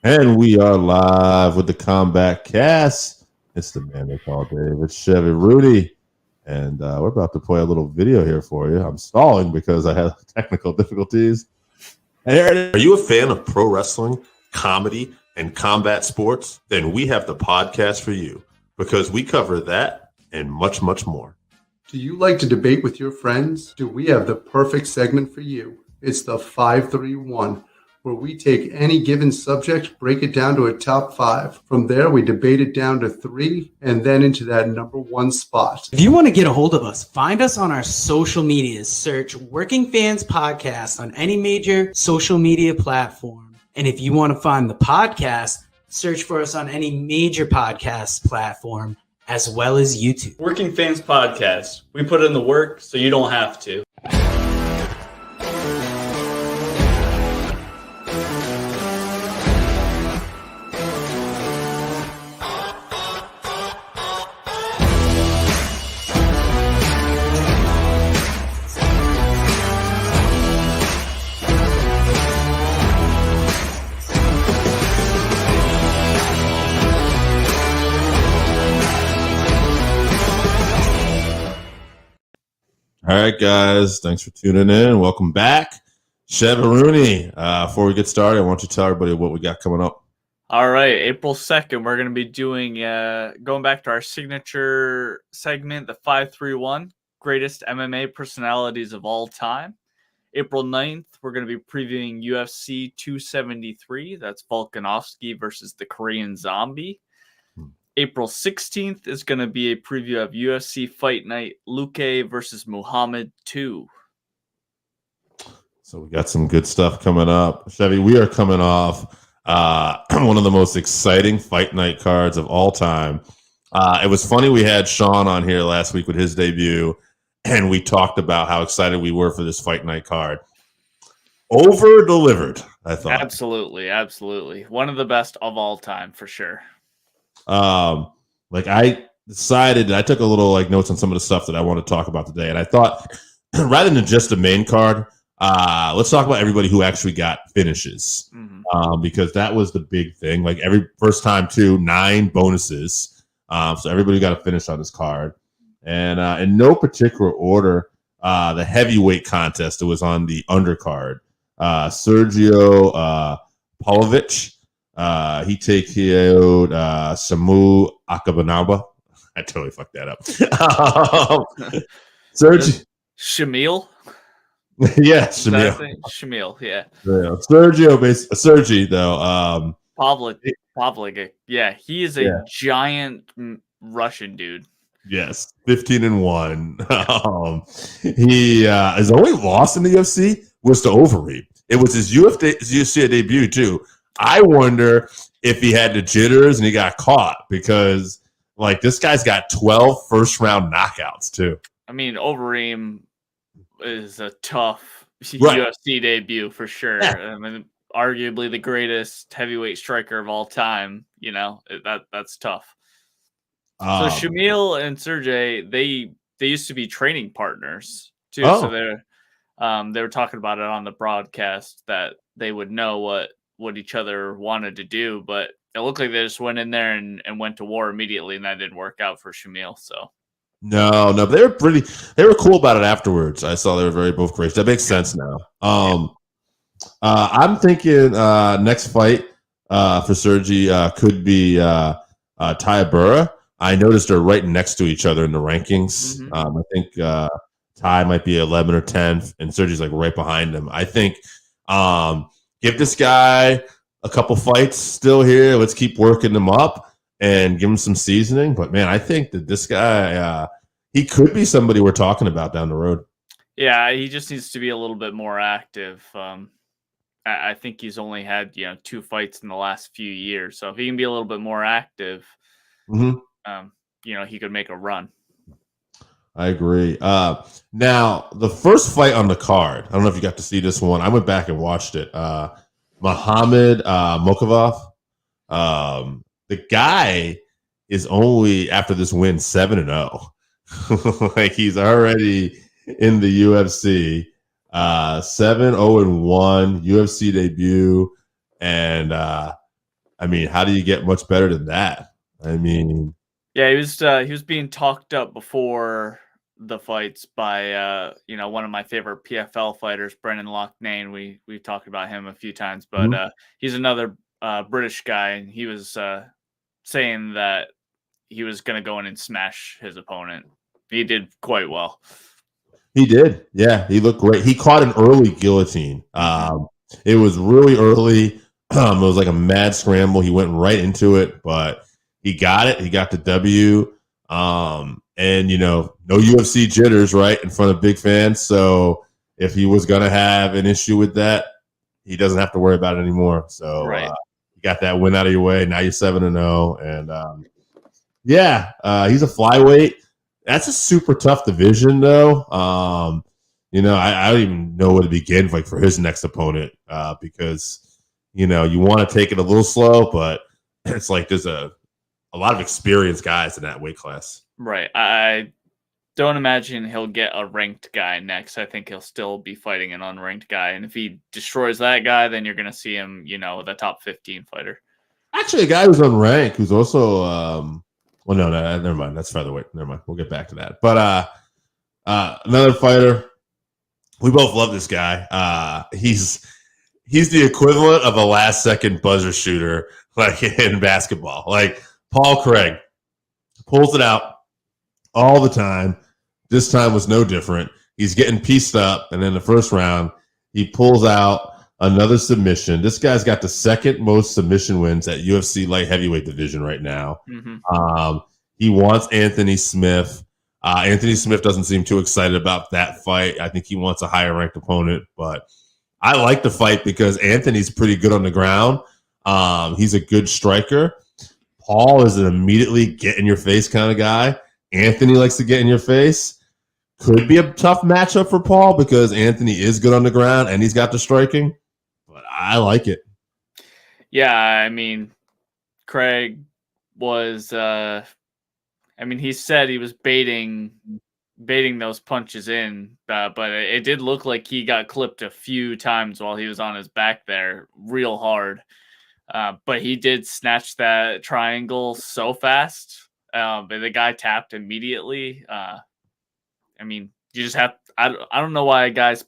And we are live with the CombatCast. It's the man they call Dave. It's Chevarooney. And we're about to play a little video here for you. I'm stalling because I have technical difficulties. Are you a fan of pro wrestling, comedy, and combat sports? Then we have the podcast for you because we cover that and much, much more. Do you like to debate with your friends? Do we have the perfect segment for you? It's the 531, where we take any given subject, break it down to a top 5. From there, we debate it down to 3, and then into that number 1 spot. If you want to get a hold of us, find us on our social medias. Search Working Fans Podcast on any major social media platform. And if you want to find the podcast, search for us on any major podcast platform, as well as YouTube. Working Fans Podcast. We put in the work so you don't have to. All right, guys. Thanks for tuning in. Welcome back. Chevarooney. Before we get started, I want you to tell everybody what we got coming up. All right, April 2nd, we're going to be doing, going back to our signature segment, the 531, Greatest MMA Personalities of All Time. April 9th, we're going to be previewing UFC 273. That's Volkanovski versus the Korean Zombie. April 16th is going to be a preview of UFC Fight Night, Loch versus Muhammad 2. So we got some good stuff coming up. Chevy, we are coming off one of the most exciting fight night cards of all time. It was funny we had Sean on here last week with his debut, and we talked about how excited we were for this fight night card. Over-delivered, I thought. Absolutely, absolutely. One of the best of all time, for sure. I decided I took a little notes on some of the stuff that I want to talk about today, and I thought rather than just the main card, let's talk about everybody who actually got finishes, because that was the big thing. Like every first time, 9 bonuses, so everybody got a finish on this card, and in no particular order, the heavyweight contest that was on the undercard, Sergio Pavlovich. He KO'd Samu Akabanaba. I totally fucked that up. Shamil? Yeah, Shamil. Shamil, yeah. Sergey, though. Pavlik. Yeah, he is a giant Russian dude. Yes, 15-1. He his only loss in the UFC was to Overeem. It was his UFC debut, too. I wonder if he had the jitters and he got caught because, this guy's got 12 first-round knockouts, too. I mean, Overeem is a tough UFC debut for sure. Yeah. I mean, arguably the greatest heavyweight striker of all time. You know, that's tough. So Shamil and Sergey, they used to be training partners, too. Oh. So they were talking about it on the broadcast that they would know what each other wanted to do, but it looked like they just went in there and went to war immediately, and that didn't work out for Shamil. So no, but they were cool about it afterwards. I saw they were very both great. That makes sense now. I'm thinking next fight for Sergey could be Tybura. I noticed they're right next to each other in the rankings. I think Ty might be 11 or 10, and Sergey's right behind him. I think give this guy a couple fights still here. Let's keep working him up and give him some seasoning. But, man, I think that this guy, he could be somebody we're talking about down the road. Yeah, he just needs to be a little bit more active. I think he's only had 2 fights in the last few years. So if he can be a little bit more active, he could make a run. I agree. Now, the first fight on the card, I don't know if you got to see this one. I went back and watched it. Muhammad Mokovov. The guy is only, after this win, 7-0. He's already in the UFC. 7-0-1 UFC debut. And I mean, how do you get much better than that? I mean, yeah, he was being talked up before the fights by one of my favorite PFL fighters, Loch Nain. We've talked about him a few times, but he's another British guy, and he was saying that he was going to go in and smash his opponent. He did quite well. He did. Yeah, he looked great. He caught an early guillotine. It was really early. It was like a mad scramble. He went right into it, but he got it. He got the W. And, no UFC jitters, right, in front of big fans. So if he was going to have an issue with that, he doesn't have to worry about it anymore. So right. You got that win out of your way. Now you're 7-0. And, he's a flyweight. That's a super tough division, though. I don't even know where to begin for his next opponent because, you want to take it a little slow, but it's like there's a lot of experienced guys in that weight class. Right. I don't imagine he'll get a ranked guy next. I think he'll still be fighting an unranked guy. And if he destroys that guy, then you're going to see him, the top 15 fighter. Actually, a guy who's unranked, who's also well, no, never mind. That's featherweight. Never mind. We'll get back to that. But another fighter. We both love this guy. He's the equivalent of a last-second buzzer shooter, like in basketball. Like Paul Craig pulls it out all the time. This time was no different. He's getting pieced up, and in the first round, he pulls out another submission. This guy's got the second most submission wins at UFC light heavyweight division right now. He wants Anthony Smith. Anthony Smith doesn't seem too excited about that fight. I think he wants a higher ranked opponent, but I like the fight because Anthony's pretty good on the ground. He's a good striker. Paul is an immediately get in your face kind of guy. Anthony likes to get in your face. Could be a tough matchup for Paul because Anthony is good on the ground and he's got the striking, but I like it. Yeah, I mean, Craig was, he said he was baiting those punches in, but it did look like he got clipped a few times while he was on his back there real hard. But he did snatch that triangle so fast. But the guy tapped immediately. You just have, I don't know why guys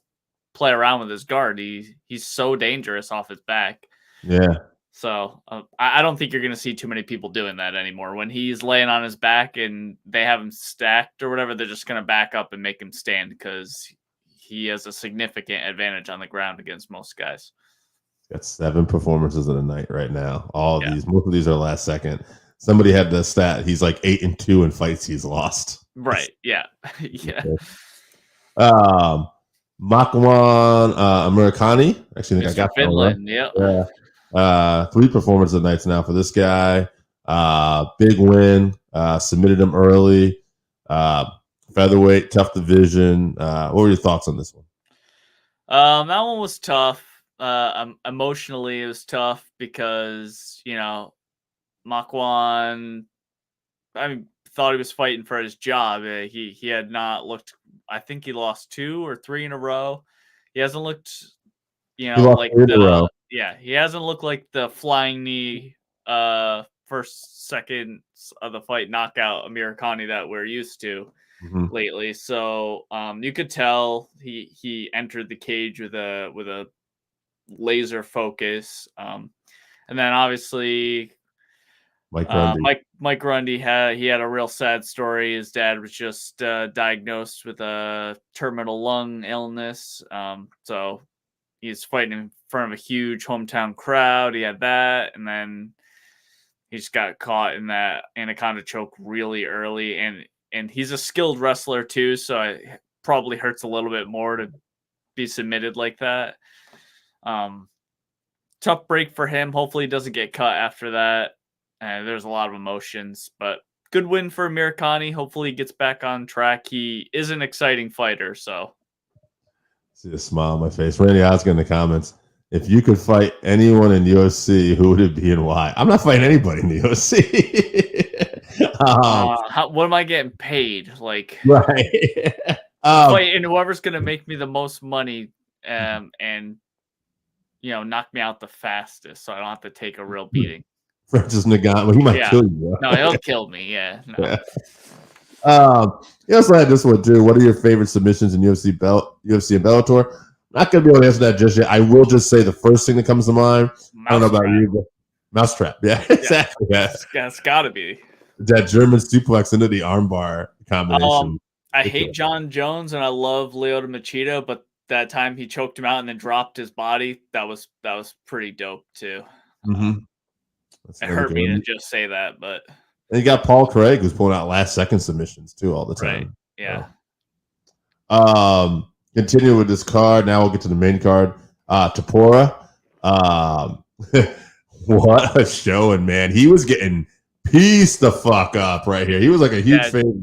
play around with his guard. He's so dangerous off his back. Yeah. So I don't think you're going to see too many people doing that anymore. When he's laying on his back and they have him stacked or whatever, they're just going to back up and make him stand because he has a significant advantage on the ground against most guys. Got 7 performances of the night right now. Most of these are last second. Somebody had the stat. He's like 8-2 in fights he's lost. Right. Yeah. Yeah. Mccann, Americani. Actually, I think I got Finland. That one. Yeah. 3 performances of nights now for this guy. Big win. Submitted him early. Featherweight, tough division. What were your thoughts on this one? That one was tough. Emotionally, it was tough because Mccann, thought he was fighting for his job. He had not looked. I think he lost 2 or 3 in a row. He hasn't looked, like the. Yeah, he hasn't looked like the flying knee first seconds of the fight knockout Americani that we're used to lately. So you could tell he entered the cage with a laser focus. And then obviously Mike Grundy had a real sad story. His dad was just diagnosed with a terminal lung illness. So he's fighting in front of a huge hometown crowd. He had that, and then he just got caught in that anaconda choke really early. And he's a skilled wrestler too, so it probably hurts a little bit more to be submitted like that. Tough break for him. Hopefully he doesn't get cut after that. There's a lot of emotions, but good win for Americani. Hopefully he gets back on track. He is an exciting fighter, so. See a smile on my face. Randy Oscar in the comments. If you could fight anyone in UFC, who would it be and why? I'm not fighting anybody in the UFC. What am I getting paid? Like, right. and whoever's going to make me the most money and knock me out the fastest so I don't have to take a real beating. Francis Ngannou. He might kill you. No, he'll kill me. Yeah. No. Yeah. You also had this one too. What are your favorite submissions in UFC and Bellator? Not going to be able to answer that just yet. I will just say the first thing that comes to mind. I don't know about you, but Mousetrap. Yeah, exactly. Yeah. That's got to be that German suplex into the armbar combination. I hate John Jones and I love Lyoto Machida, but that time he choked him out and then dropped his body, that was pretty dope too. It hurt me to just say that, but and you got Paul Craig who's pulling out last second submissions too all the time. Right. Yeah. Continue with this card. Now we'll get to the main card. Tapora. What a showing, man. He was getting pieced the fuck up right here. He was like a huge favorite.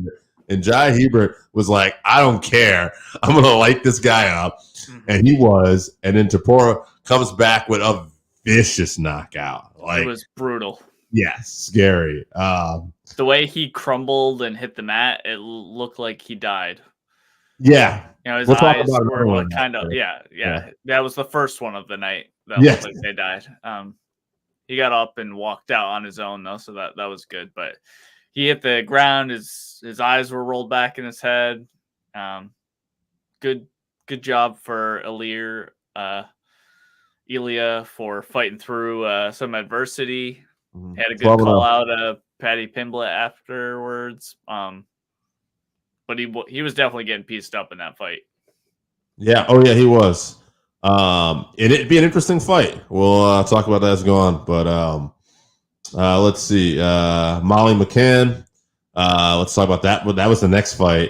And Jai Hebert was like, I don't care. I'm going to light this guy up. And he was. And then Tapora comes back with a vicious knockout. Like, it was brutal. Yes, scary. The way he crumbled and hit the mat, it looked like he died. Yeah. You know, his eyes were like kind of, yeah. That was the first one of the night. That looked like they died. He got up and walked out on his own, though, so that was good. But he hit the ground. His eyes were rolled back in his head. Good job for Ilya for fighting through some adversity. Had a good call out of Paddy Pimlet afterwards. But he was definitely getting pieced up in that fight. Yeah. Oh, yeah, he was. It'd be an interesting fight. We'll talk about that as we go on. But let's see. Molly Mccann. Let's talk about that. That was the next fight.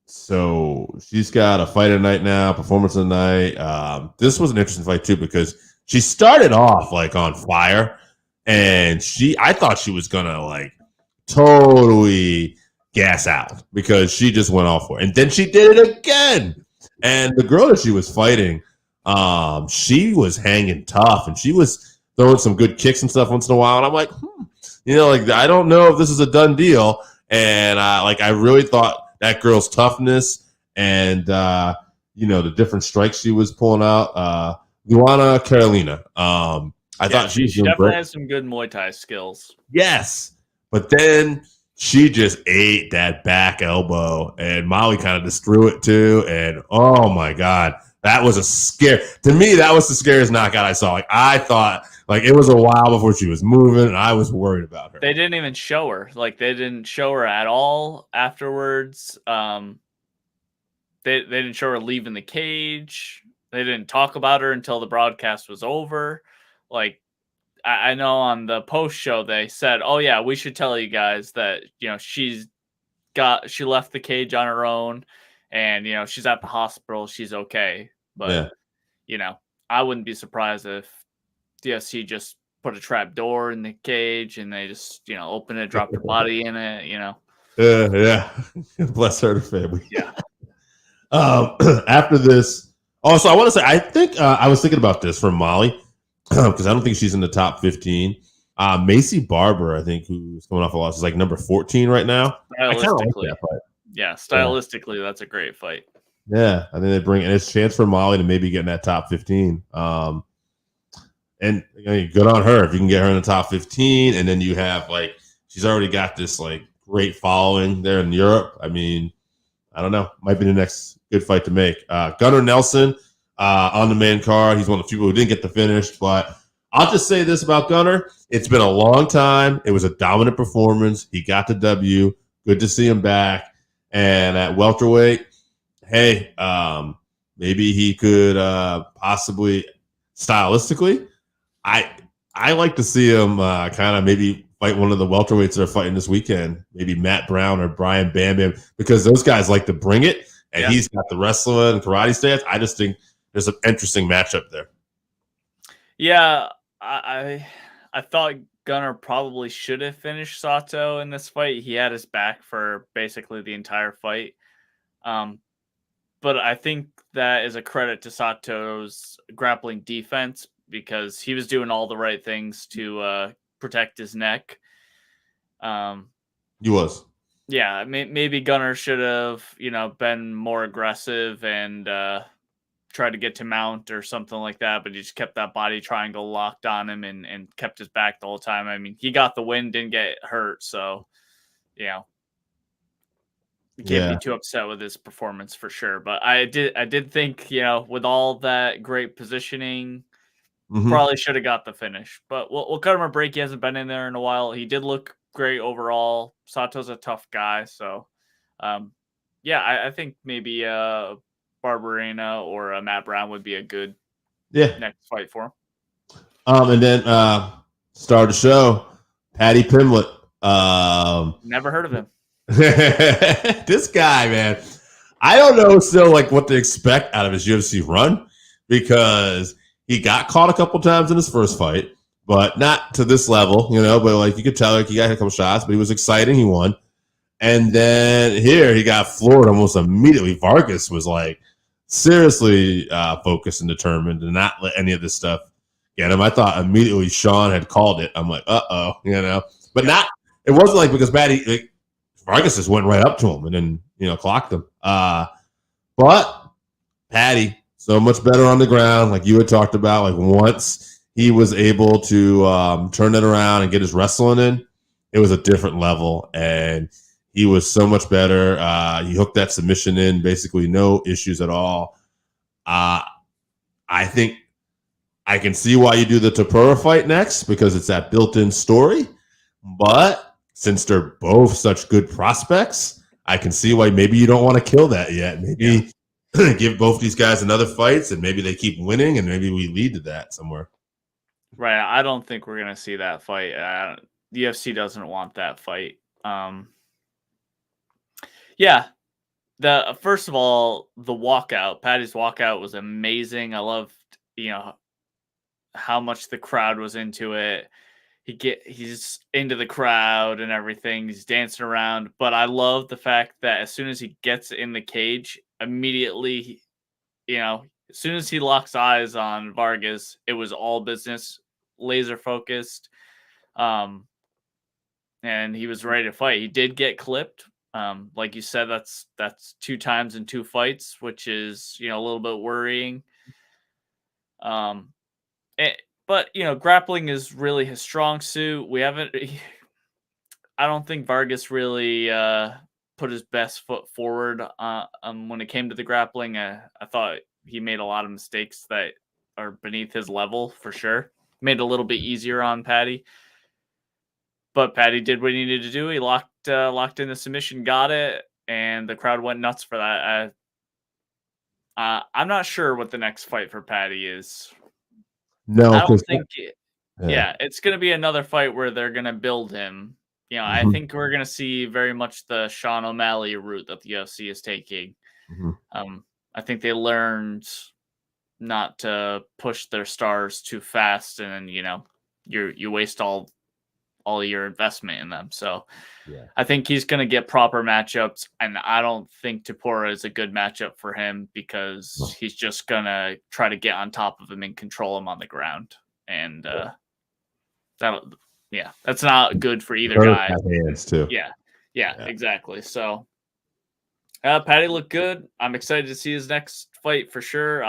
So she's got a fight tonight now, performance of the night. This was an interesting fight too because she started off like on fire, and I thought she was gonna like totally gas out because she just went off for it, and then she did it again. And the girl that she was fighting, she was hanging tough, and she was throwing some good kicks and stuff once in a while. And I'm like, like I don't know if this is a done deal. And I really thought that girl's toughness and the different strikes she was pulling out. Luana Carolina. I thought she definitely has some good Muay Thai skills. Yes, but then she just ate that back elbow, and Molly kind of just threw it too. And oh my god, that was a scare to me. That was the scariest knockout I saw. Like I thought, like it was a while before she was moving, and I was worried about her. They didn't even show her. Like they didn't show her at all afterwards. They didn't show her leaving the cage. They didn't talk about her until the broadcast was over. Like I know on the post show they said, "Oh yeah, we should tell you guys that she left the cage on her own, and she's at the hospital. She's okay." But I wouldn't be surprised if the UFC just put a trap door in the cage and they just open it, drop her body in it. Yeah. Bless her family. Yeah. After this. Also, I want to say, I think I was thinking about this for Molly because I don't think she's in the top 15. Macy Barber, I think, who's coming off a loss, is like number 14 right now. I kind of like that fight. Yeah, stylistically, that's a great fight. Yeah, I think they bring, and it's a chance for Molly to maybe get in that top 15. And good on her if you can get her in the top 15, and then you have she's already got this great following there in Europe. I mean, I don't know, might be the next good fight to make. Gunnar Nelson on the main card. He's one of the people who didn't get the finish, but I'll just say this about Gunnar. It's been a long time. It was a dominant performance. He got the W. Good to see him back. And at welterweight, hey, maybe he could possibly stylistically. I like to see him kind of maybe fight one of the welterweights that are fighting this weekend, maybe Matt Brown or Brian Bam Bam, because those guys like to bring it, and he's got the wrestling and karate stats. I just think there's an interesting matchup there. Yeah, I thought Gunnar probably should have finished Sato in this fight. He had his back for basically the entire fight. But I think that is a credit to Sato's grappling defense because he was doing all the right things to protect his neck. He was. Yeah, maybe Gunnar should have, been more aggressive and tried to get to mount or something like that, but he just kept that body triangle locked on him and kept his back the whole time. I mean, he got the win, didn't get hurt, so you can't be too upset with his performance for sure. But I did think, with all that great positioning, probably should have got the finish. But we'll cut him a break. He hasn't been in there in a while. He did look great overall. Sato's a tough guy, so I think maybe Barberena or Matt Brown would be a good next fight for him. And then star of the show, Paddy Pimlet. Never heard of him. This guy, man, I don't know still like what to expect out of his UFC run, because he got caught a couple times in his first fight, but not to this level, but like you could tell, like he got a couple shots, but he was exciting. He won. And then here he got floored almost immediately. Vargas was like seriously focused and determined to not let any of this stuff get him. I thought immediately Sean had called it. I'm like, but it wasn't like because Vargas just went right up to him and then, clocked him. But Paddy, so much better on the ground, like you had talked about. Like once he was able to turn it around and get his wrestling in, it was a different level. And he was so much better. He hooked that submission in, basically no issues at all. I think I can see why you do the Tapura fight next, because it's that built-in story. But since they're both such good prospects, I can see why maybe you don't want to kill that yet. Maybe give both these guys another fights, and maybe they keep winning, and maybe we lead to that somewhere. Right. I don't think we're going to see that fight. The UFC doesn't want that fight. First of all, the walkout, Paddy's walkout was amazing. I loved, how much the crowd was into it. He's into the crowd and everything. He's dancing around, but I love the fact that as soon as he gets in the cage, immediately, as soon as he locks eyes on Vargas, it was all business, laser focused. And he was ready to fight. He did get clipped. Like you said, that's 2 times in 2 fights, which is, a little bit worrying. But, grappling is really his strong suit. I don't think Vargas really put his best foot forward when it came to the grappling. I thought he made a lot of mistakes that are beneath his level for sure. Made it a little bit easier on Paddy. But Paddy did what he needed to do. He locked in the submission, got it, and the crowd went nuts for that. I'm not sure what the next fight for Paddy is. No, I don't think it's going to be another fight where they're going to build him. I think we're going to see very much the Sean O'Malley route that the UFC is taking. I think they learned not to push their stars too fast, and then you waste all your investment in them. So I think he's going to get proper matchups, and I don't think Tapura is a good matchup for him because he's just going to try to get on top of him and control him on the ground. And that's not good for either guy. Hands too. Yeah, exactly. So Paddy looked good. I'm excited to see his next fight for sure.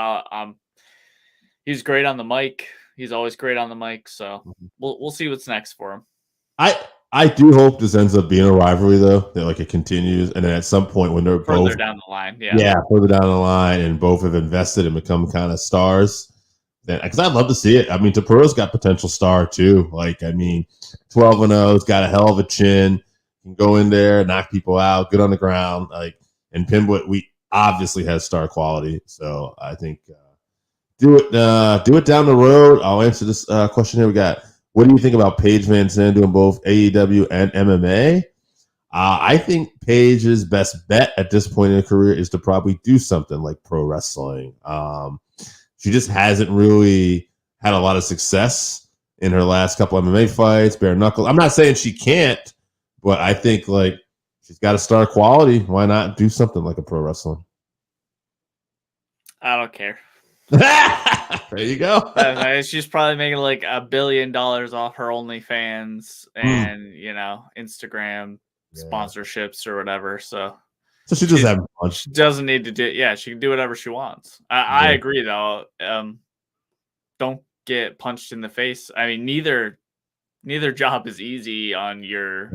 He's great on the mic. He's always great on the mic. So we'll see what's next for him. I do hope this ends up being a rivalry, though, that it continues, and then at some point when they're further down the line, further down the line, and both have invested and become kind of stars. Then, because I'd love to see it. I mean, Tapura's got potential star too. 12-0's got a hell of a chin. Can go in there, knock people out, good on the ground. And Pimlet, we obviously has star quality. So I think do it down the road. I'll answer this question here. We got. What do you think about Paige Van Zandt doing both AEW and MMA? I think Paige's best bet at this point in her career is to probably do something like pro wrestling. She just hasn't really had a lot of success in her last couple of MMA fights, bare knuckle. I'm not saying she can't, but I think she's got a star quality. Why not do something like a pro wrestling? I don't care. There you go. She's probably making $1 billion off her OnlyFans and Instagram sponsorships or whatever. So So she just having fun. She doesn't need to do. Yeah, she can do whatever she wants. I agree, though. Don't get punched in the face. I mean, neither job is easy on your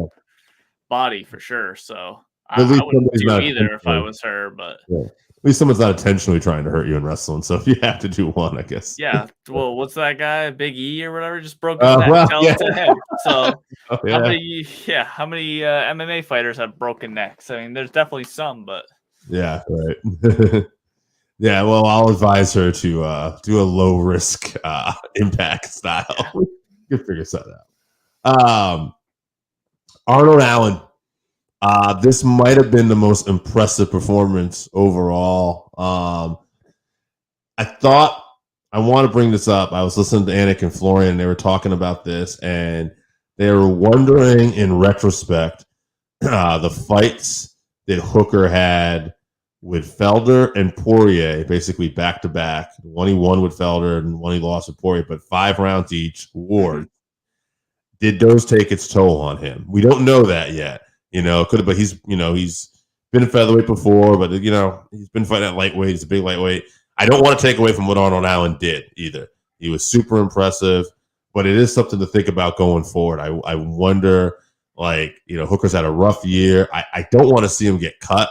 body for sure. So I wouldn't do either if I was her. But at least someone's not intentionally trying to hurt you in wrestling. So if you have to do one, I guess. Yeah. Well, what's that guy, Big E or whatever, just broke his neck? Tell it to him. So how many MMA fighters have broken necks? I mean, there's definitely some, but yeah, right. Yeah, well, I'll advise her to do a low risk impact style. You can figure something out. Arnold Allen. This might have been the most impressive performance overall. I want to bring this up. I was listening to Anik and Florian, and they were talking about this, and they were wondering in retrospect the fights that Hooker had with Felder and Poirier, basically back to back. One he won with Felder and one he lost with Poirier, but 5 rounds each. Ward. Did those take its toll on him? We don't know that yet. Could have, but he's been a featherweight before, but he's been fighting at lightweight. He's a big lightweight. I don't want to take away from what Arnold Allen did either. He was super impressive, but it is something to think about going forward. I wonder, Hooker's had a rough year. I don't want to see him get cut.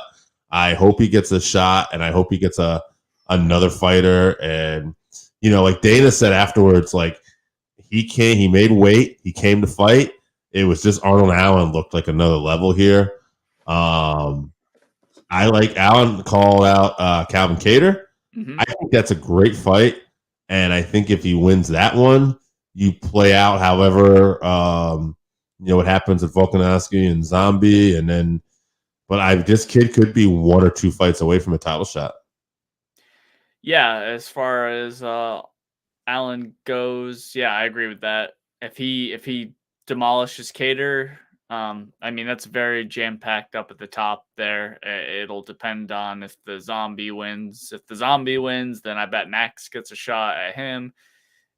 I hope he gets a shot, and I hope he gets another fighter. And like Dana said afterwards, he made weight. He came to fight. It was just Arnold Allen looked like another level here. I like Allen called out Calvin Kattar. I think that's a great fight, and I think if he wins that one, you play out however what happens at Volkanovski and Zombie, and then. But this kid could be 1 or 2 fights away from a title shot. Yeah, as far as Allen goes, yeah, I agree with that. If he demolishes Kattar, I mean that's very jam packed up at the top there. It'll depend on if the Zombie wins. If the Zombie wins, then I bet Max gets a shot at him.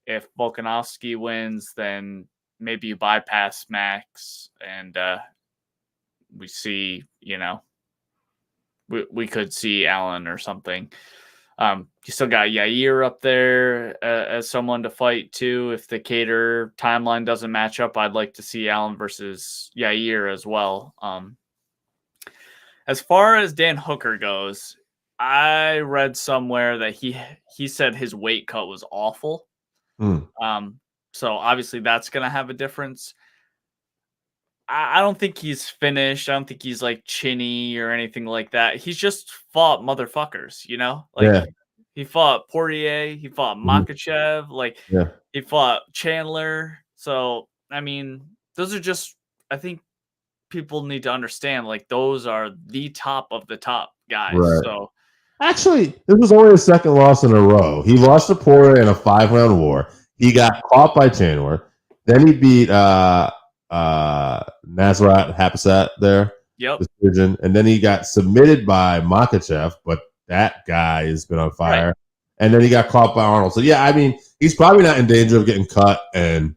If Volkanovski wins, then maybe you bypass Max and we see, we could see Allen or something. You still got Yair up there as someone to fight too. If the Kattar timeline doesn't match up, I'd like to see Allen versus Yair as well. As far as Dan Hooker goes, I read somewhere that he said his weight cut was awful. So obviously that's going to have a difference. I don't think he's finished. I don't think he's chinny or anything like that. He's just fought motherfuckers, He fought Poirier, he fought Makhachev, he fought Chandler. So, I mean, those are just, I think people need to understand, those are the top of the top guys. Right. So, actually, this was only his second loss in a row. He lost to Poirier in a 5-round war. He got caught by Chandler. Then he beat Nasrat Hapsat there. Yep. Decision. And then he got submitted by Makhachev, but that guy has been on fire. Right. And then he got caught by Arnold. So, yeah, I mean, he's probably not in danger of getting cut, and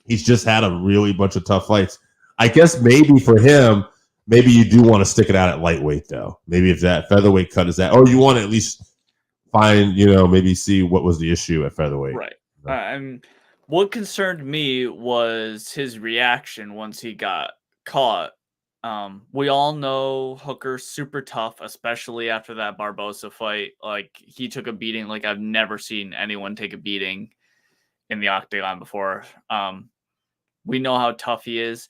he's just had a really bunch of tough fights. I guess maybe for him, maybe you do want to stick it out at lightweight, though. Maybe if that featherweight cut is that, or you want to at least find, maybe see what was the issue at featherweight. Right. What concerned me was his reaction once he got caught. We all know Hooker's super tough, especially after that Barbosa fight. He took a beating like I've never seen anyone take a beating in the octagon before. We know how tough he is,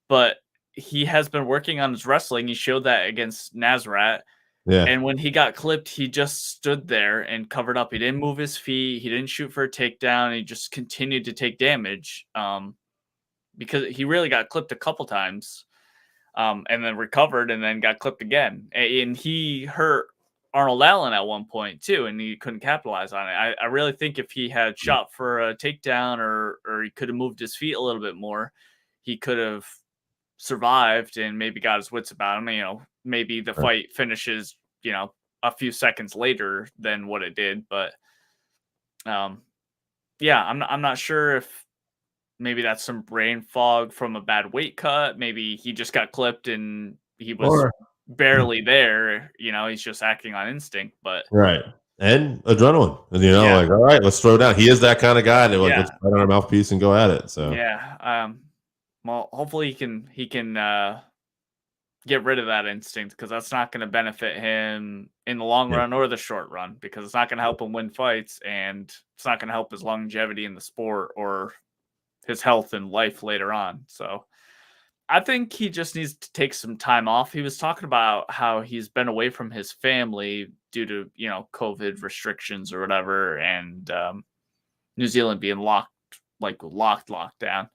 but he has been working on his wrestling. He showed that against Nasrat. Yeah. And when he got clipped, he just stood there and covered up. He didn't move his feet. He didn't shoot for a takedown. He just continued to take damage because he really got clipped a couple times and then recovered and then got clipped again. And he hurt Arnold Allen at one point too, and he couldn't capitalize on it. I really think if he had shot for a takedown or he could have moved his feet a little bit more, he could have survived and maybe got his wits about him. Maybe the fight finishes, a few seconds later than what it did. But yeah, I'm not sure if maybe that's some brain fog from a bad weight cut. Maybe he just got clipped and he was barely there. He's just acting on instinct. But right. And adrenaline. And, Yeah. like, all right, let's throw down. He is that kind of guy that like, Yeah. let's put on our mouthpiece and go at it. So yeah. Well, hopefully he can get rid of that instinct, because that's not going to benefit him in the long run or the short run, because it's not going to help him win fights, and it's not going to help his longevity in the sport or his health and life later on. So I think he just needs to take some time off. He was talking about how he's been away from his family due to, COVID restrictions or whatever, and New Zealand being locked down.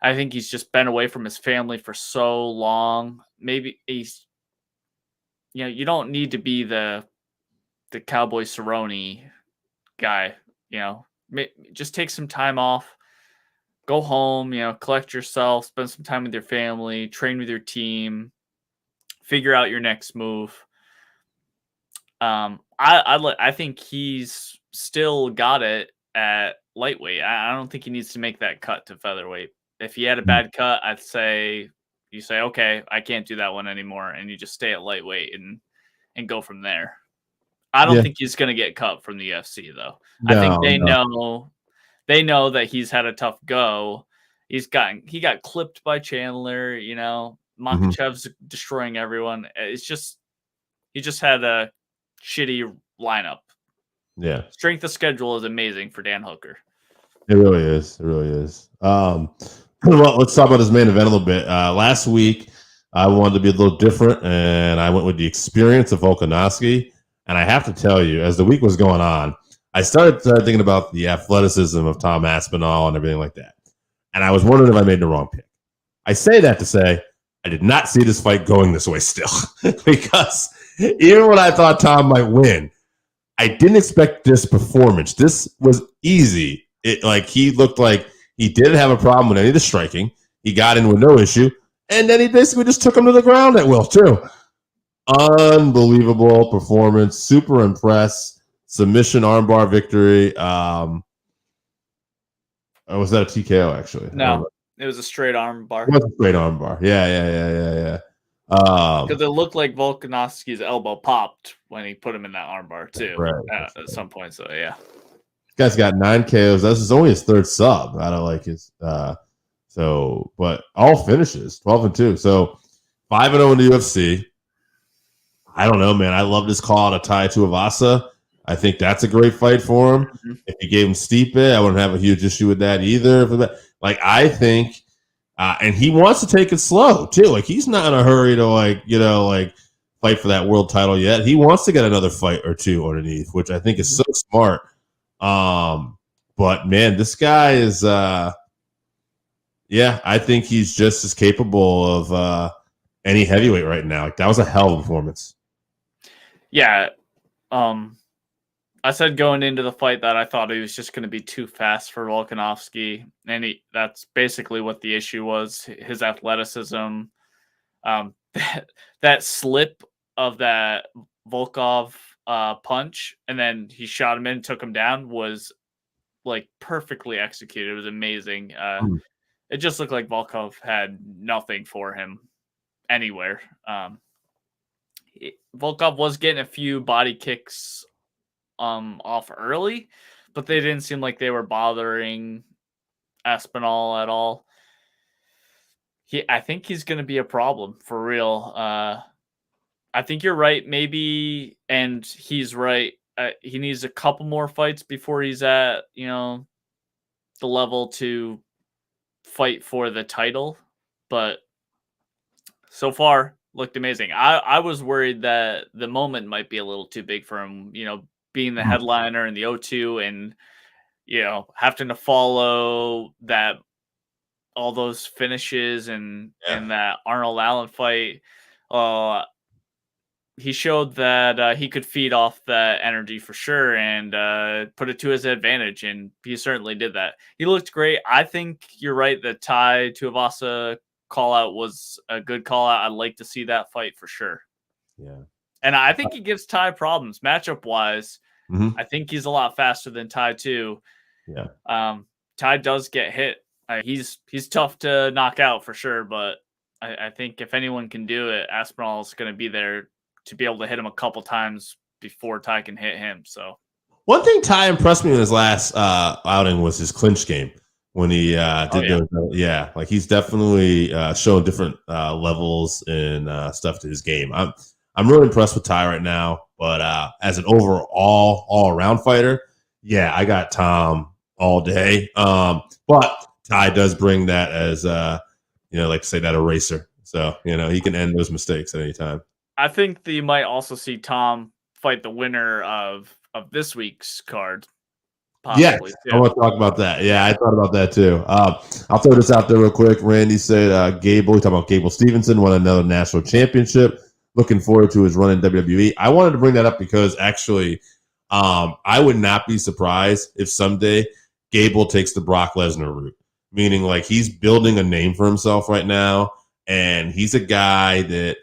I think he's just been away from his family for so long. Maybe he's, you don't need to be the Cowboy Cerrone guy, just take some time off, go home, collect yourself, spend some time with your family, train with your team, figure out your next move. I think he's still got it at lightweight. I don't think he needs to make that cut to featherweight. If he had a bad cut, I'd say you say, okay, I can't do that one anymore, and you just stay at lightweight and go from there. I don't think he's going to get cut from the UFC, though. I think they know that he's had a tough go. He got clipped by Chandler. Makhachev's destroying everyone. It's just he just had a shitty lineup. Yeah, strength of schedule is amazing for Dan Hooker. It really is. Well, let's talk about his main event a little bit. Last week, I wanted to be a little different, and I went with the experience of Volkanovski. And I have to tell you, as the week was going on, I started thinking about the athleticism of Tom Aspinall and everything like that. And I was wondering if I made the wrong pick. I say that to say I did not see this fight going this way still. Because even when I thought Tom might win, I didn't expect this performance. This was easy. He looked like he didn't have a problem with any of the striking. He got in with no issue. And then he basically just took him to the ground at will, too. Unbelievable performance. Super impressed. Submission armbar victory. Was that a TKO, actually? No, it was a straight armbar. It was a straight armbar. Yeah. Because it looked like Volkanovski's elbow popped when he put him in that armbar, too, at some point. So, yeah. This guy's got 9 KOs. This is only his third sub out of his but all finishes 12-2. So 5-0 in the UFC. I don't know, man. I love this call out of Tai Tuivasa. I think that's a great fight for him. Mm-hmm. If you gave him Stipe, I wouldn't have a huge issue with that either. I think, and he wants to take it slow too. He's not in a hurry to fight for that world title yet. He wants to get another fight or two underneath, which I think is so smart. But man, this guy is, I think he's just as capable of any heavyweight right now. That was a hell of a performance. Yeah. I said going into the fight that I thought he was just going to be too fast for Volkanovski, and that's basically what the issue was, his athleticism. That slip of that Volkov punch, and then he shot him in, took him down, was perfectly executed. It was amazing. It just looked like Volkov had nothing for him anywhere. Volkov was getting a few body kicks off early, but they didn't seem like they were bothering Aspinall at all. I think he's going to be a problem for real. I think you're right, maybe, and he's right. He needs a couple more fights before he's at, the level to fight for the title. But so far, looked amazing. I was worried that the moment might be a little too big for him, being the headliner in the O2 and, having to follow that, all those finishes and that Arnold Allen fight. He showed that he could feed off that energy for sure and put it to his advantage, and he certainly did that. He looked great. I think you're right that Tai Tuivasa call out was a good call out. I'd like to see that fight for sure. Yeah. And I think he gives Tai problems matchup wise. Mm-hmm. I think he's a lot faster than Tai too. Yeah. Tai does get hit. He's tough to knock out for sure, but I think if anyone can do it, Aspinall is going to be there to be able to hit him a couple times before Ty can hit him. So one thing Ty impressed me in his last outing was his clinch game when he did like he's definitely showing different levels and stuff to his game. I'm really impressed with Ty right now, but as an overall all around fighter, yeah, I got Tom all day. But Ty does bring that as like say that eraser, so he can end those mistakes at any time. I think that you might also see Tom fight the winner of this week's card. Possibly, yeah, I want to talk about that. Yeah, I thought about that too. I'll throw this out there real quick. Randy said Gable, talking about Gable Stevenson, won another national championship. Looking forward to his run in WWE. I wanted to bring that up because actually, I would not be surprised if someday Gable takes the Brock Lesnar route, meaning like he's building a name for himself right now, and he's a guy that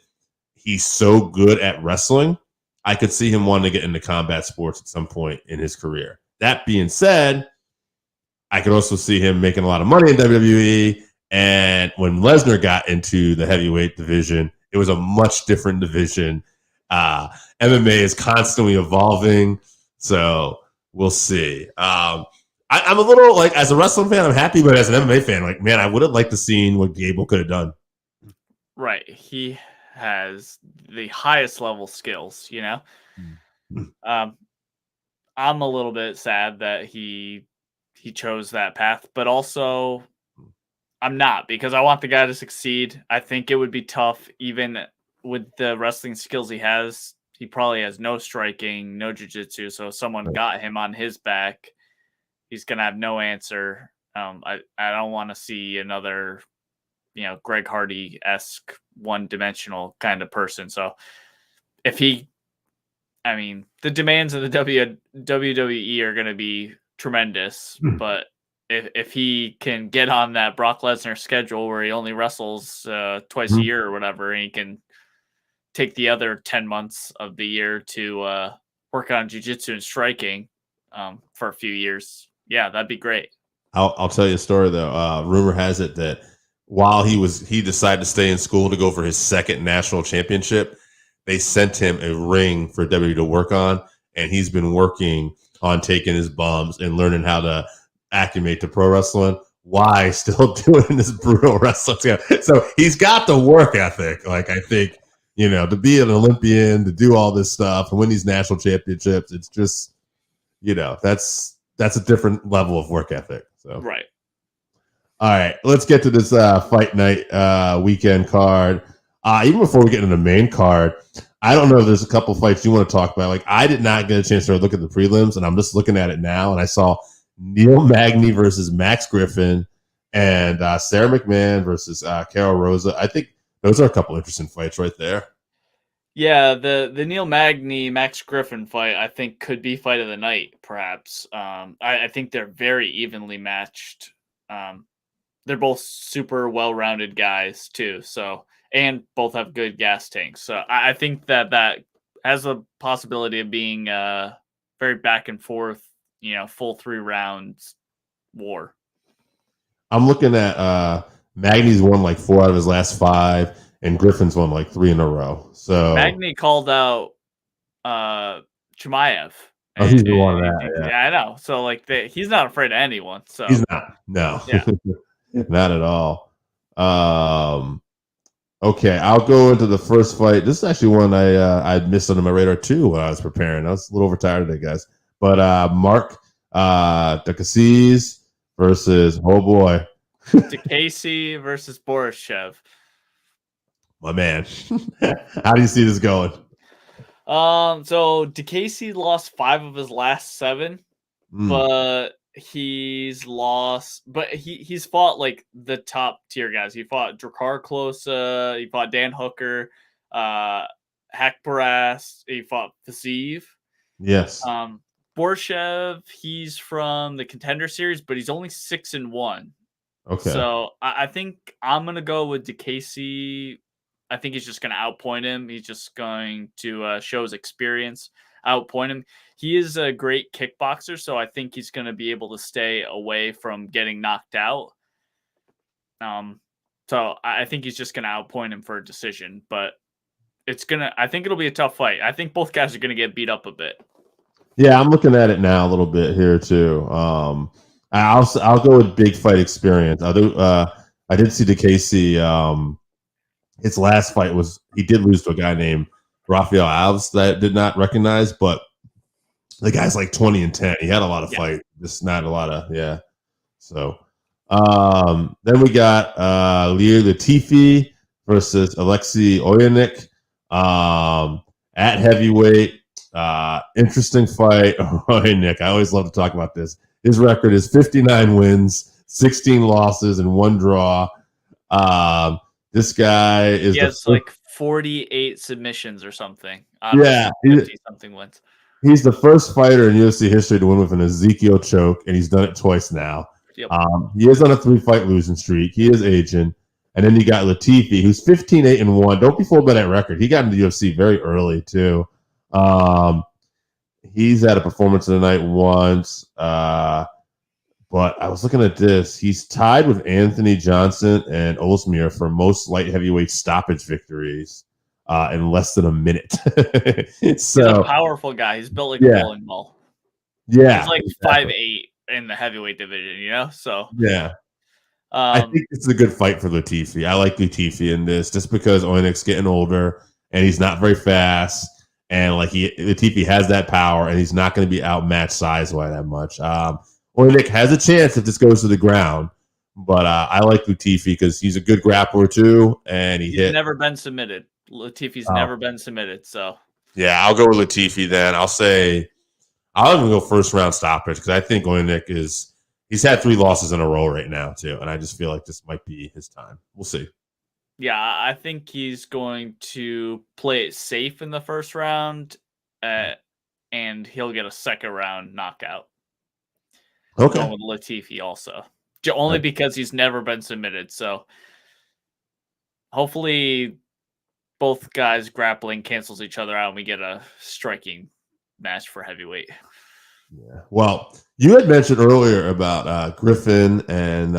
he's so good at wrestling. I could see him wanting to get into combat sports at some point in his career. That being said, I could also see him making a lot of money in WWE. And when Lesnar got into the heavyweight division, it was a much different division. MMA is constantly evolving, so we'll see. I'm a little like, as a wrestling fan, I'm happy, but as an MMA fan, like, man, I would have liked to seen what Gable could have done. Right, he has the highest level skills, I'm a little bit sad that he chose that path, but also I'm not, because I want the guy to succeed. I think it would be tough, even with the wrestling skills he has. He probably has no striking, no jiu-jitsu, so if someone got him on his back, he's going to have no answer. I don't want to see another, Greg Hardy-esque one-dimensional kind of person. So if the demands of the WWE are going to be tremendous, but if he can get on that Brock Lesnar schedule where he only wrestles twice a year or whatever, and he can take the other 10 months of the year to work on jiu-jitsu and striking for a few years, yeah, that'd be great. I'll tell you a story though. Rumor has it that while he decided to stay in school to go for his second national championship, they sent him a ring for WWE to work on, and he's been working on taking his bums and learning how to acclimate to pro wrestling. Why still doing this brutal wrestling? So he's got the work ethic. Like, I think, to be an Olympian, to do all this stuff and win these national championships, it's just, that's a different level of work ethic. So right. All right, let's get to this fight night weekend card. Even before we get into the main card, I don't know if there's a couple fights you want to talk about. Like, I did not get a chance to look at the prelims, and I'm just looking at it now, and I saw Neil Magny versus Max Griffin and Sarah McMahon versus Carol Rosa. I think those are a couple interesting fights right there. Yeah, the Neil Magny Max Griffin fight, I think, could be fight of the night, perhaps. I think they're very evenly matched. They're both super well-rounded guys too, and both have good gas tanks. So I think that has a possibility of being very back and forth, full 3 rounds war. I'm looking at Magny's won like 4 out of his last 5, and Griffin's won like 3 in a row. So Magny called out Chimaev. Oh, he's the one that. Yeah, I know. So he's not afraid of anyone. So he's not. No, yeah. Not at all. Okay, I'll go into the first fight. This is actually one I missed under my radar too when I was preparing. I was a little overtired today, guys. But Mark Dukakis versus Dukakis versus Borishev. My man. How do you see this going? So Dukakis lost 5 of his last 7, but he's lost. But he's fought like the top tier guys. He fought Drakkar Klose, he fought Dan Hooker, Hakparas, he fought Fasiv. Yes. Borishev, he's from the Contender Series, but he's only 6-1. Okay. So I think I'm gonna go with Dukakis. I think he's just going to outpoint him. He's just going to show his experience, outpoint him. He is a great kickboxer, so I think he's going to be able to stay away from getting knocked out. So I think he's just going to outpoint him for a decision, but I think it'll be a tough fight. I think both guys are going to get beat up a bit. Yeah, I'm looking at it now a little bit here too. I'll go with big fight experience. I did see the Casey. His last fight he did lose to a guy named Rafael Alves that I did not recognize, but the guy's like 20-10. He had a lot of fight, just not a lot of So then we got Lear Latifi versus Alexei Oleinik at heavyweight. Interesting fight. Oleinik, I always love to talk about this. His record is 59 wins, 16 losses, and 1 draw. This guy is like 48 submissions or something. 50-something wins. He's the first fighter in UFC history to win with an Ezekiel choke, and he's done it twice now. Yep. He is on a 3-fight losing streak. He is aging. And then you got Latifi, who's 15-8-1. Don't be fooled by that record. He got into the UFC very early, too. He's had a performance of the night once. But I was looking at this. He's tied with Anthony Johnson and Olsmir for most light heavyweight stoppage victories in less than a minute. He's a powerful guy. He's built like a bowling ball. Yeah. He's like 5'8" in the heavyweight division, So yeah. I think this is a good fight for Latifi. I like Latifi in this just because Oleinik's getting older and he's not very fast. And Latifi has that power and he's not going to be outmatched size-wise that much. Oleinik has a chance if this goes to the ground, but I like Latifi because he's a good grappler too, and he's never been submitted. Latifi's never been submitted, so yeah, I'll go with Latifi then. I'll even go first round stoppage because I think Oleinik he's had 3 losses in a row right now too, and I just feel like this might be his time. We'll see. Yeah, I think he's going to play it safe in the first round, and he'll get a second round knockout. Okay. Going with Latifi also. Only because he's never been submitted. So hopefully both guys grappling cancels each other out and we get a striking match for heavyweight. Yeah. Well, you had mentioned earlier about Griffin and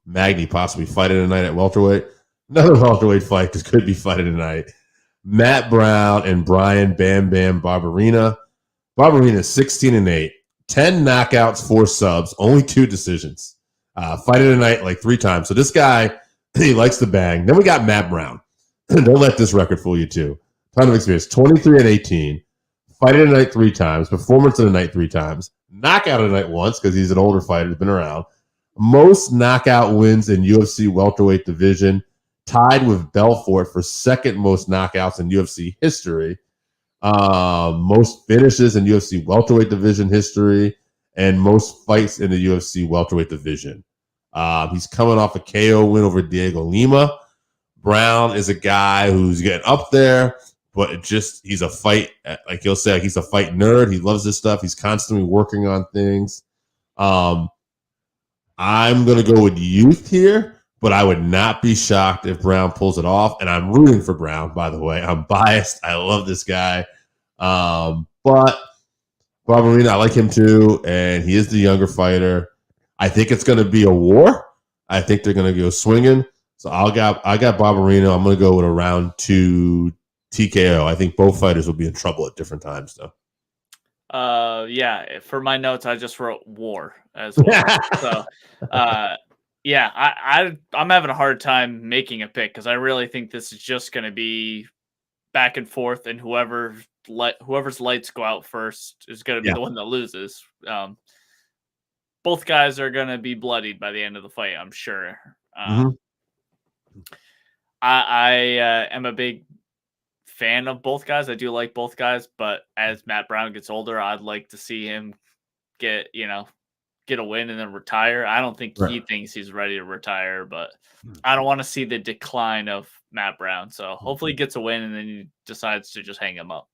Magny possibly fighting tonight at welterweight. Another welterweight fight that could be fighting tonight. Matt Brown and Brian Bam Bam Barberena. Barberena is 16-8. 10 knockouts, 4 subs, only 2 decisions. Fighting tonight like 3 times. So this guy, he likes to bang. Then we got Matt Brown. Don't let this record fool you too. Ton of experience. 23-18. Fighting tonight 3 times. Performance of the night 3 times. Knockout of the night once because he's an older fighter. He's been around. Most knockout wins in UFC welterweight division. Tied with Belfort for second most knockouts in UFC history. Most finishes in UFC welterweight division history, and most fights in the UFC welterweight division. He's coming off a KO win over Diego Lima. Brown is a guy who's getting up there, but he's a fight, like he'll say, he's a fight nerd. He loves this stuff. He's constantly working on things. I'm going to go with youth here, but I would not be shocked if Brown pulls it off. And I'm rooting for Brown, by the way. I'm biased. I love this guy. But Barberena, I like him too, and he is the younger fighter. I think it's going to be a war. I think they're going to go swinging. So I got Barberena. I'm going to go with a round 2 TKO. I think both fighters will be in trouble at different times, though. Yeah. For my notes, I just wrote war as well. So, yeah, I'm having a hard time making a pick because I really think this is just going to be back and forth, and whoever's lights go out first is going to be the one that loses. Both guys are going to be bloodied by the end of the fight, I'm sure. I am a big fan of both guys. I do like both guys, but as Matt Brown gets older, I'd like to see him get a win and then retire. I don't think he thinks he's ready to retire, but I don't want to see the decline of Matt Brown. So hopefully he gets a win and then he decides to just hang him up.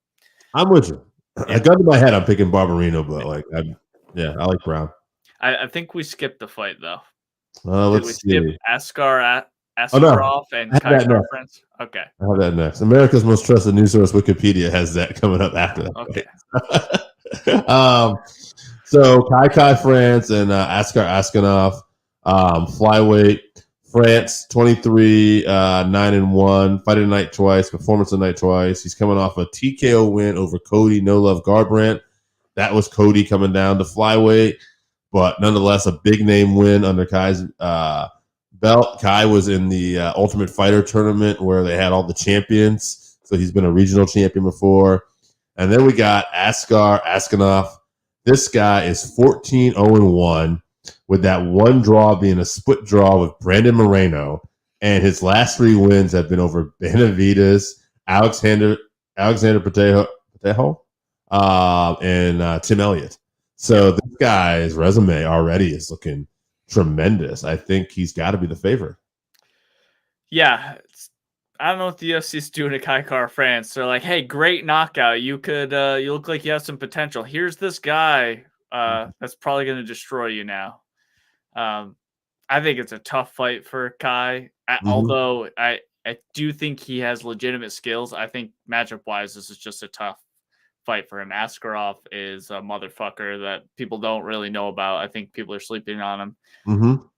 I'm with you. I got in my head, I'm picking Barberena, but I like Brown. I think we skipped the fight though. Let's see. Skip Askarov and Kai Friends. Okay. I have that next. America's most trusted news source, Wikipedia, has that coming up after that. Okay. So Kai France and Askar Askanov, flyweight France, 23, 9-1, fight of the night twice, performance of the night twice. He's coming off a TKO win over Cody No Love Garbrandt. That was Cody coming down to flyweight, but nonetheless, a big name win under Kai's belt. Kai was in the Ultimate Fighter tournament where they had all the champions. So he's been a regional champion before. And then we got Askar Askanov. This guy is 14-0-1 with that one draw being a split draw with Brandon Moreno. And his last 3 wins have been over Benavidez, Alexander Patejo, and Tim Elliott. So this guy's resume already is looking tremendous. I think he's got to be the favorite. Yeah. I don't know what the UFC is doing to Kai Kara France. They're like, hey, great knockout. You could, you look like you have some potential. Here's this guy that's probably going to destroy you now. I think it's a tough fight for Kai. Although I do think he has legitimate skills. I think matchup-wise, this is just a tough fight for him. Askarov is a motherfucker that people don't really know about. I think people are sleeping on him.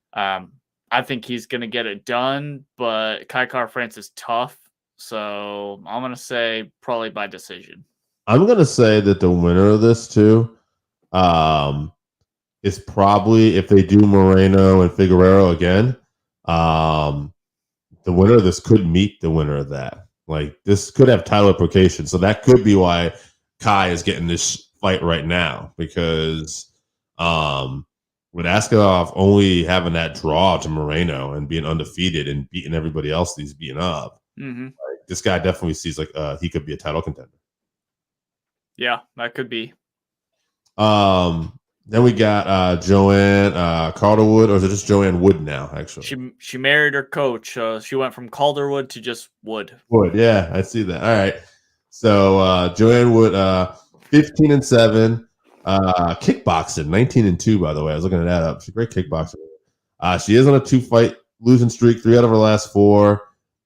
I think he's going to get it done, but Kai Kara France is tough. So I'm going to say probably by decision. I'm going to say that the winner of this too is probably, if they do Moreno and Figueroa again, the winner of this could meet the winner of that. Like, this could have title implications. So that could be why Kai is getting this fight right now, because with Askarov only having that draw to Moreno and being undefeated and beating everybody else he's beating up, like, this guy definitely sees like he could be a title contender. Yeah, that could be. Then we got Joanne Calderwood, or is it just Joanne Wood now? Actually, she married her coach. She went from Calderwood to just Wood. Wood, yeah, I see that. All right, so Joanne Wood, 15-7. Kickboxing 19-2, by the way. I was looking at that up. She's a great kickboxer. She is on a 2-fight losing streak, 3 out of her last 4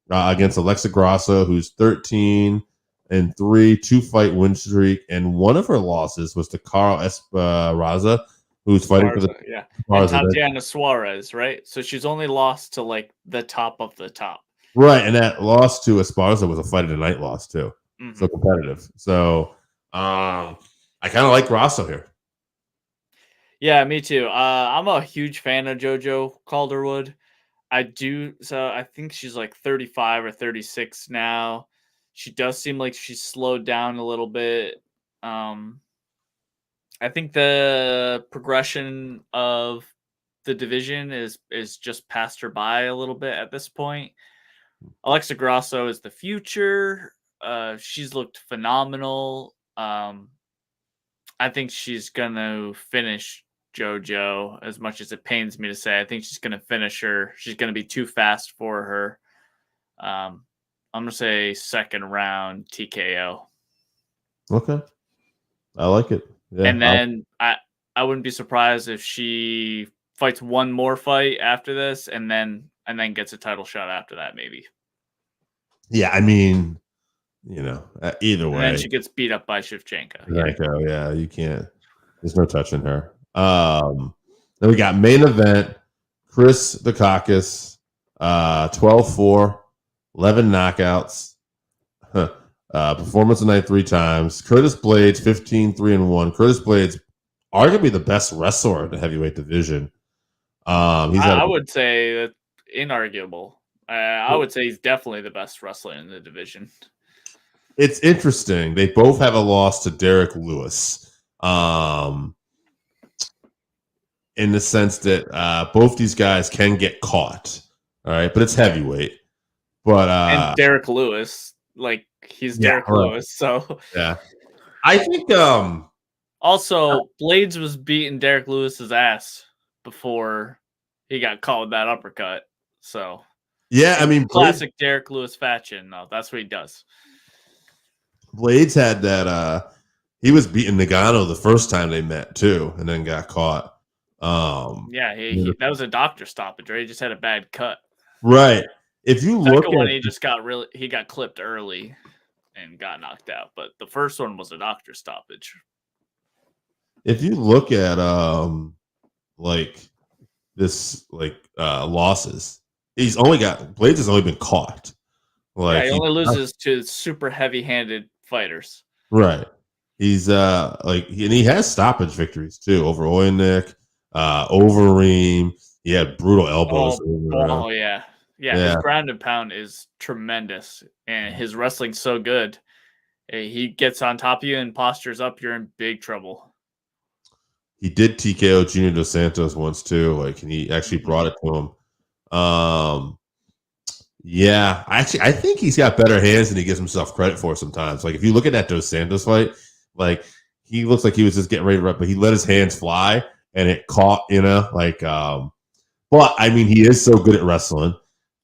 against Alexa Grasso, who's 13-3, 2-fight win streak, and one of her losses was to Carl Esparza, who's fighting for the and Tatiana Suarez, right? So she's only lost to like the top of the top, right? And that loss to Esparza was a fight of the night loss too, so competitive. So I kind of like Grasso here. Yeah, me too. I'm a huge fan of JoJo Calderwood. I think she's like 35 or 36 now. She does seem like she's slowed down a little bit. I think the progression of the division is just passed her by a little bit at this point. Alexa Grasso is the future. She's looked phenomenal. I think she's going to finish JoJo, as much as it pains me to say. I think she's going to finish her. She's going to be too fast for her. I'm going to say second round TKO. Okay. I like it. Yeah, and then I wouldn't be surprised if she fights one more fight after this and then gets a title shot after that, maybe. Yeah, I mean, either way. And then she gets beat up by Shevchenko. Yeah, you can't. There's no touching her. Then we got main event, Chris Dukakis, 12-4, 11 knockouts. Performance of the night 3 times. Curtis Blades, 15-3-1. Curtis Blades, arguably the best wrestler in the heavyweight division. I would say that inarguable. I would say he's definitely the best wrestler in the division. It's interesting. They both have a loss to Derek Lewis. In the sense that both these guys can get caught. All right, but it's heavyweight. But and Derek Lewis, like, he's Derek Lewis, so yeah. I think also Blades was beating Derek Lewis's ass before he got caught with that uppercut. So yeah, I mean, classic Derek Lewis fashion. No, that's what he does. Blades had that he was beating Nagano the first time they met too, and then got caught. That was a doctor stoppage, right? He just had a bad cut. Right. If you look at he got clipped early and got knocked out, but the first one was a doctor stoppage. If you look at losses, Blades has only been caught. Like he only loses to super heavy-handed fighters. Right. He's and he has stoppage victories too over Oynik, over Reem. He had brutal elbows. Yeah. His ground and pound is tremendous, and his wrestling's so good. He gets on top of you and postures up. You're in big trouble. He did TKO Junior Dos Santos once too. Like, and he actually brought it to him. Yeah, I think he's got better hands than he gives himself credit for sometimes. Like, if you look at that Dos Santos fight, like, he looks like he was just getting ready to run, but he let his hands fly and it caught, but I mean, he is so good at wrestling.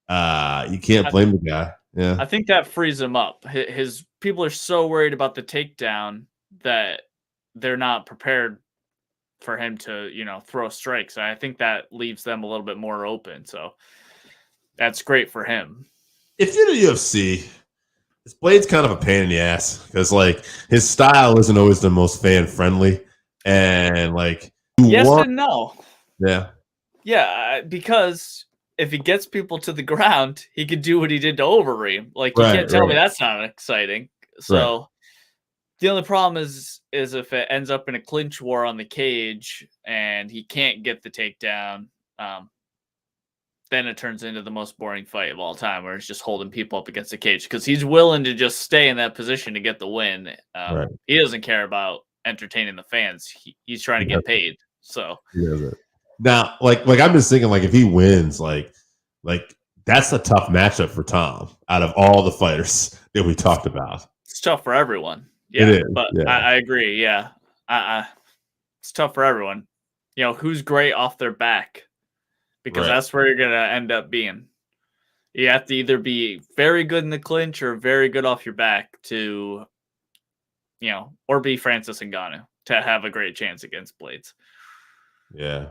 You can't blame the guy. Yeah. I think that frees him up. His people are so worried about the takedown that they're not prepared for him to, throw strikes. I think that leaves them a little bit more open. So that's great for him. If you're the UFC, this Blade's kind of a pain in the ass because, like, his style isn't always the most fan friendly, and like, and no. Yeah, because if he gets people to the ground, he could do what he did to Overeem. Like, you can't tell me that's not exciting. So the only problem is if it ends up in a clinch war on the cage and he can't get the takedown, then it turns into the most boring fight of all time, where he's just holding people up against the cage because he's willing to just stay in that position to get the win. He doesn't care about entertaining the fans. He's trying to get paid. So now, like I'm just thinking, like, if he wins, like that's a tough matchup for Tom out of all the fighters that we talked about. It's tough for everyone. Yeah, it is, but I agree. Yeah, it's tough for everyone. Who's great off their back. Because that's where you're going to end up being. You have to either be very good in the clinch or very good off your back to, or be Francis Ngannou to have a great chance against Blades. Yeah.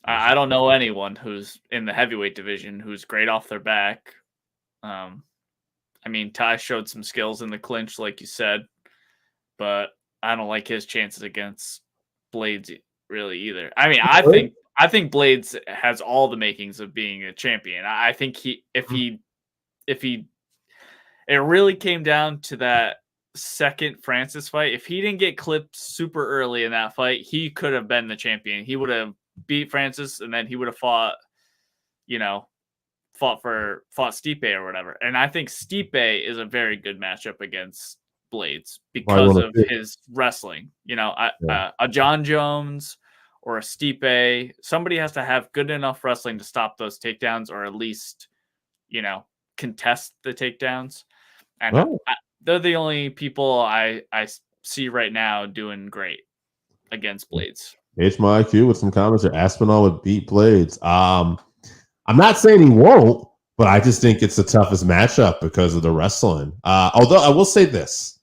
I don't know anyone who's in the heavyweight division who's great off their back. I mean, Ty showed some skills in the clinch, like you said, but I don't like his chances against Blades really either. I mean, I think Blades has all the makings of being a champion. I think if it really came down to that second Francis fight, if he didn't get clipped super early in that fight, he could have been the champion. He would have beat Francis, and then he would have fought Stipe or whatever. And I think Stipe is a very good matchup against Blades because of his wrestling. A John Jones or a Stipe, somebody has to have good enough wrestling to stop those takedowns, or at least, contest the takedowns. And they're the only people I see right now doing great against Blades. HMI IQ with some comments, or Aspinall would beat Blades. I'm not saying he won't, but I just think it's the toughest matchup because of the wrestling. Although I will say this,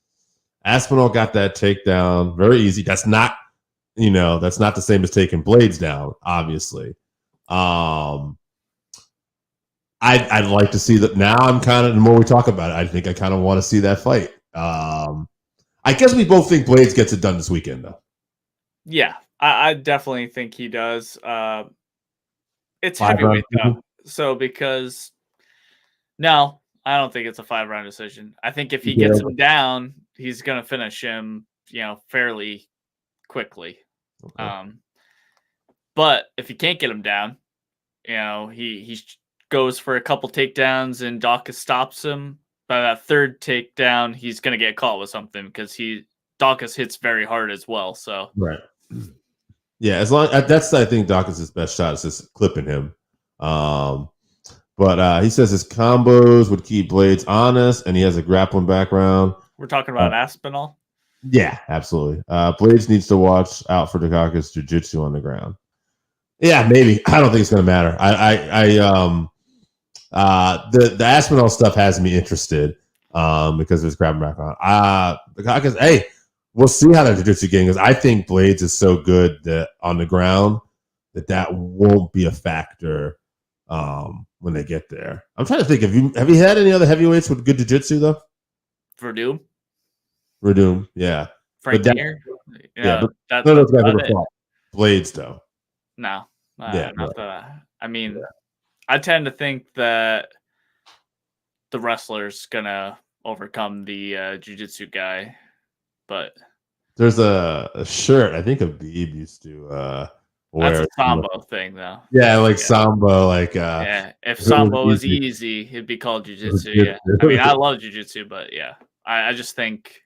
Aspinall got that takedown very easy. That's not the same as taking Blades down, obviously. I'd like to see that. Now I'm kind of, the more we talk about it, I think I kind of want to see that fight. I guess we both think Blades gets it done this weekend, though. Yeah, I definitely think he does. It's heavyweight, though. So because, no, I don't think it's a 5-round decision. I think if he gets him down, he's going to finish him, fairly quickly. Okay. But if you can't get him down, he goes for a couple takedowns and Dawkins stops him. By that third takedown, he's going to get caught with something because Dawkins hits very hard as well. So yeah, as long that's, I think Dawkins' best shot is just clipping him. But he says his combos would keep Blades honest, and he has a grappling background. We're talking about Aspinall. Yeah, absolutely. Blades needs to watch out for Dawkins' jiu-jitsu on the ground. Yeah, maybe. I don't think it's going to matter. The Aspinall stuff has me interested because there's grabbing background. Dawkins, hey, we'll see how the jiu-jitsu game goes. I think Blades is so good that on the ground that won't be a factor when they get there. I'm trying to think. Have you had any other heavyweights with good jiu-jitsu though? Verdum, yeah. Frank Mir. None of those guys ever fought Blades though. No, not that. I mean, I tend to think that the wrestler's gonna overcome the jiu-jitsu guy, but there's a shirt I think Habib used to wear. that's a Sambo thing, though. Yeah, like Sambo, like yeah. If Sambo was easy, it'd be called jiu-jitsu. Yeah, I mean, I love jiu-jitsu, but yeah, I just think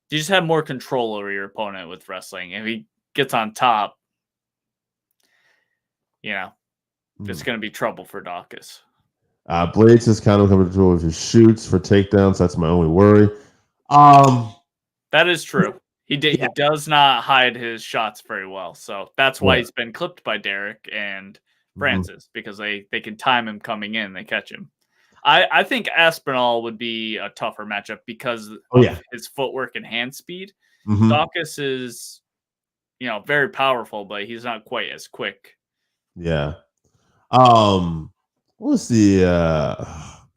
you just have more control over your opponent with wrestling. If he gets on top, it's going to be trouble for Dawkins. Blades is kind of coming to with his shoots for takedowns. That's my only worry. That is true. He does not hide his shots very well, so that's why he's been clipped by Derek and Francis because they can time him coming in. They catch him. I think Aspinall would be a tougher matchup because of his footwork and hand speed. Dawkins is, very powerful, but he's not quite as quick. Yeah. What was the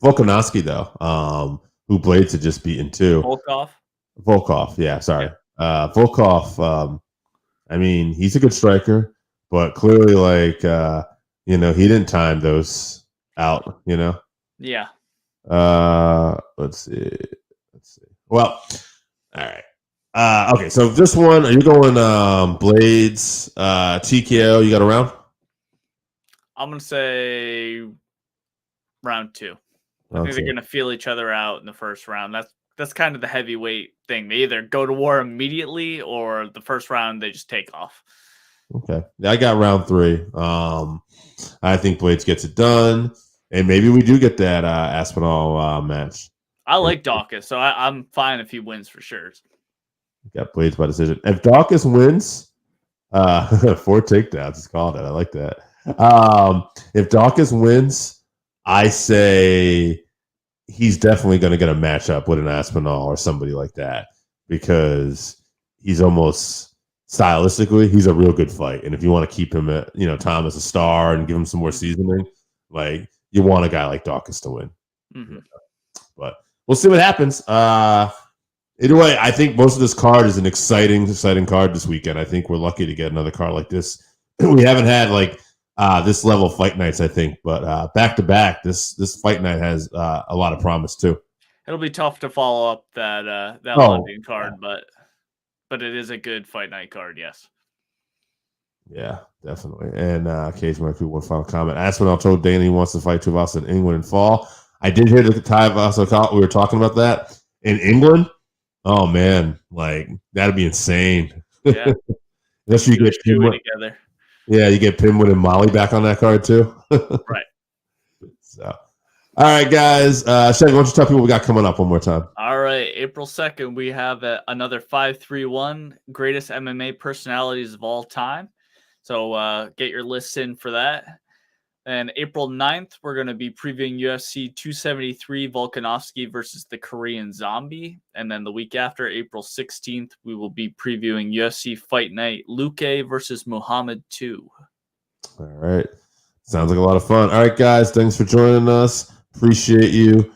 Volkanovski though? Who Blades had just beaten too? Volkov. Yeah, sorry. Volkov. I mean, he's a good striker, but clearly, like, he didn't time those out. Yeah. Let's see. Well, all right. Okay, so this one, are you going Blades, TKO? You got a round? I'm gonna say round 2. I think they're gonna feel each other out in the first round. That's kind of the heavyweight thing. They either go to war immediately or the first round they just take off. Okay. I got round 3. I think Blades gets it done. And maybe we do get that Aspinall match. I like Dawkins, so I'm fine if he wins for sure. Got Blades by decision. If Dawkins wins, 4 takedowns is called it. I like that. If Dawkins wins, I say he's definitely going to get a matchup with an Aspinall or somebody like that because he's almost stylistically, he's a real good fight. And if you want to keep him at, Tom as a star and give him some more seasoning, like you want a guy like Dawkins to win. But we'll see what happens. Either way, I think most of this card is an exciting card this weekend. I think we're lucky to get another card like this. We haven't had like this level fight nights, I think, but back to back, this fight night has a lot of promise too. It'll be tough to follow up that London card, but it is a good fight night card, yes. Yeah, definitely. And Cage might be one final comment. Aspinall told Dana he wants to fight two of us in England in fall. I did hear the Ty Vaso. We were talking about that in England. Oh man, like that'd be insane. Yeah, unless you get Pimlet together. Yeah, you get Pimlet and Molly back on that card too. Right. So, all right, guys. Chevy, why don't you tell people we got coming up one more time? All right, April 2nd, we have another 531 greatest MMA personalities of all time. So get your lists in for that. And April 9th, we're going to be previewing UFC 273 Volkanovski versus the Korean Zombie. And then the week after, April 16th, we will be previewing UFC Fight Night Luque versus Muhammad 2. All right. Sounds like a lot of fun. All right, guys. Thanks for joining us. Appreciate you.